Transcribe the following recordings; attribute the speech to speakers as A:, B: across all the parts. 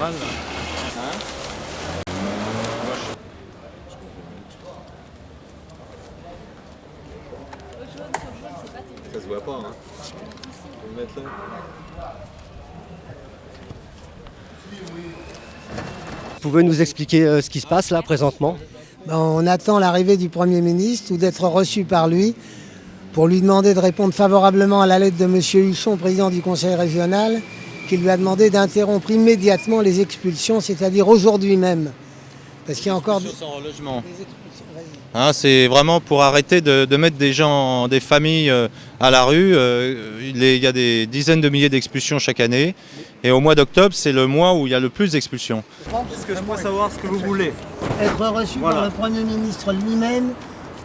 A: général là. Hein? Ça se voit pas, hein. Faut le mettre là.
B: Vous pouvez nous expliquer ce qui se passe là présentement?
C: On attend l'arrivée du Premier ministre ou d'être reçu par lui pour lui demander de répondre favorablement à la lettre de M. Huchon, président du Conseil régional, qui lui a demandé d'interrompre immédiatement les expulsions, c'est-à-dire aujourd'hui même. Parce qu'il y a encore des
A: sans relogement. Hein, c'est vraiment pour arrêter de mettre des gens, des familles à la rue. Il y a des dizaines de milliers d'expulsions chaque année. Et au mois d'octobre, c'est le mois où il y a le plus d'expulsions.
D: Est-ce que je peux savoir ce que vous voulez?
C: être reçu par le Premier ministre lui-même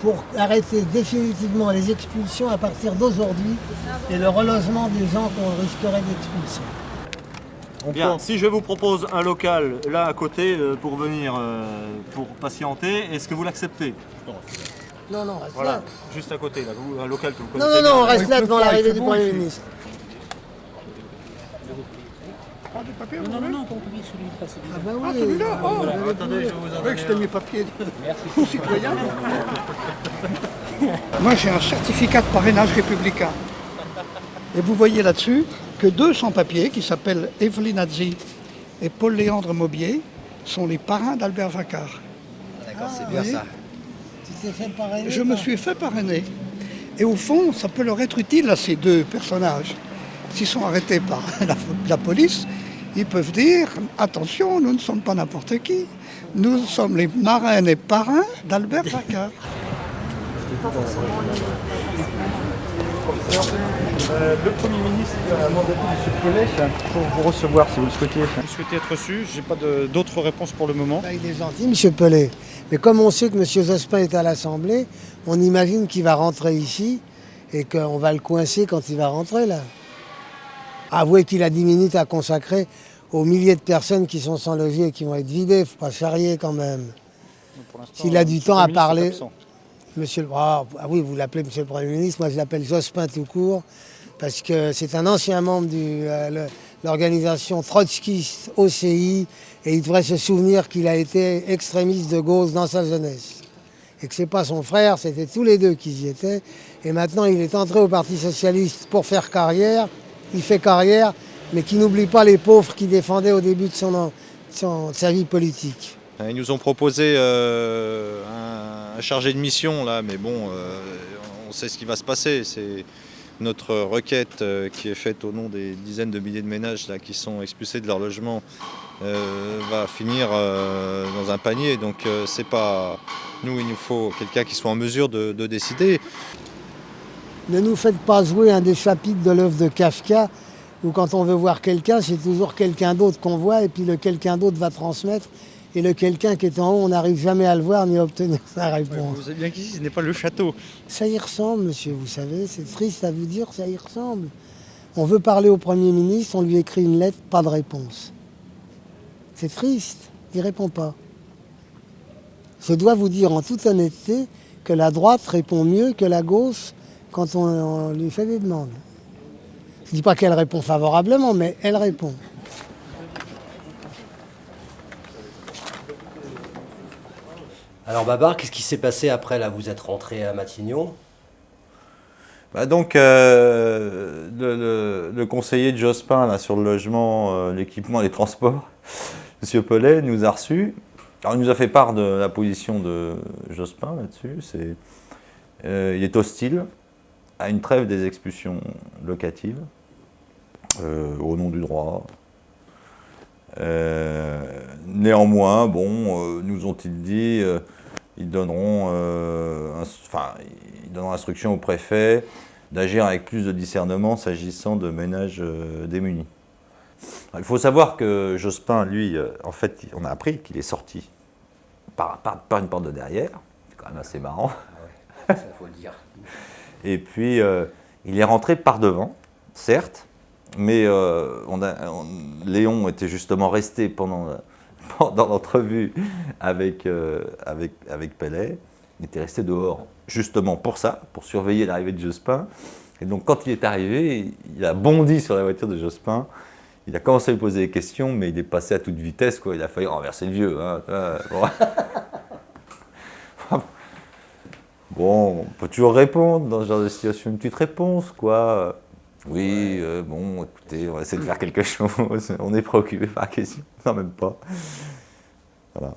C: pour arrêter définitivement les expulsions à partir d'aujourd'hui et le relogement des gens qu'on risquerait d'expulser.
D: Bien, si je vous propose un local là à côté pour venir pour patienter, est-ce que vous l'acceptez?
C: Non, non, reste
D: Voilà,
C: là.
D: juste à côté, là, un local que vous
C: Non,
D: connaissez.
C: non, non, on
D: bien.
C: reste là devant l'arrivée du Premier ministre. Ah bah oui.
E: celui-là, oh,
C: vous avez
D: Attendez,
C: vu.
D: je vais vous en
E: Avec
D: donner
E: c'était
D: un.
E: mes papiers de citoyen. Moi, j'ai un certificat de parrainage républicain. Et vous voyez là-dessus que deux sans-papiers, qui s'appellent Evelyne Hadzi et Paul-Léandre Maubier, sont les parrains d'Albert Vaccar.
B: D'accord, c'est
E: bien ça.
C: Tu t'es fait parrainer
E: Je me suis fait parrainer. Et au fond, ça peut leur être utile à ces deux personnages. S'ils sont arrêtés par la police, ils peuvent dire « Attention, nous ne sommes pas n'importe qui. Nous sommes les marraines et parrains d'Albert Vaccar. »
F: Le Premier ministre a mandaté M. Pellet pour vous recevoir si vous le souhaitez. Vous souhaitez être reçu, je n'ai pas d'autres réponses pour le moment.
C: Bah, il est gentil, M. Pellet. Mais comme on sait que M. Jospin est à l'Assemblée, on imagine qu'il va rentrer ici et qu'on va le coincer quand il va rentrer là. Avouez qu'il a 10 minutes à consacrer aux milliers de personnes qui sont sans logis et qui vont être vidées. Il ne faut pas charrier quand même. S'il a du temps à parler... Monsieur le... Ah oui, vous l'appelez Monsieur le Premier ministre, moi je l'appelle Jospin tout court, parce que c'est un ancien membre de l'organisation trotskiste OCI, et il devrait se souvenir qu'il a été extrémiste de gauche dans sa jeunesse. Et que ce n'est pas son frère, c'était tous les deux qui y étaient. Et maintenant il est entré au Parti Socialiste pour faire carrière, il fait carrière, mais qui n'oublie pas les pauvres qu'il défendait au début de sa vie politique.
A: Ils nous ont proposé un chargé de mission là, mais bon, on sait ce qui va se passer. C'est notre requête qui est faite au nom des dizaines de milliers de ménages là, qui sont expulsés de leur logement va finir dans un panier. Donc c'est pas nous, il nous faut quelqu'un qui soit en mesure de décider.
C: Ne nous faites pas jouer un des chapitres de l'œuvre de Kafka où quand on veut voir quelqu'un, c'est toujours quelqu'un d'autre qu'on voit et puis le quelqu'un d'autre va transmettre. Et le quelqu'un qui est en haut, on n'arrive jamais à le voir ni à obtenir sa réponse.
F: Vous savez bien qu'ici, ce n'est pas le château.
C: Ça y ressemble, monsieur, vous savez, c'est triste à vous dire, ça y ressemble. On veut parler au Premier ministre, on lui écrit une lettre, pas de réponse. C'est triste, il ne répond pas. Je dois vous dire en toute honnêteté que la droite répond mieux que la gauche quand on lui fait des demandes. Je ne dis pas qu'elle répond favorablement, mais elle répond.
B: Alors Babar, qu'est-ce qui s'est passé après là? Vous êtes rentré à Matignon?
A: Bah donc le conseiller de Jospin là, sur le logement, l'équipement et les transports, M. Pellet, nous a reçus. Alors, il nous a fait part de la position de Jospin là-dessus. Il est hostile à une trêve des expulsions locatives au nom du droit. Néanmoins, bon, nous ont-ils dit, ils donneront instruction au préfet d'agir avec plus de discernement s'agissant de ménages démunis. Alors, il faut savoir que Jospin, lui, en fait, on a appris qu'il est sorti par une porte de derrière. C'est quand même assez marrant.
B: Ah ouais, ça faut le dire.
A: Et puis, il est rentré par devant, certes, mais Léon était justement resté pendant l'entrevue avec Pellet. Il était resté dehors, justement pour ça, pour surveiller l'arrivée de Jospin. Et donc, quand il est arrivé, il a bondi sur la voiture de Jospin.
G: Il a commencé à lui poser des questions, mais il est passé à toute vitesse, quoi. Il a failli renverser le vieux. Hein. Bon, on peut toujours répondre dans ce genre de situation, une petite réponse, quoi. Oui, bon, écoutez, on va essayer de faire quelque chose. On est préoccupé par la question. Non, même pas. Voilà.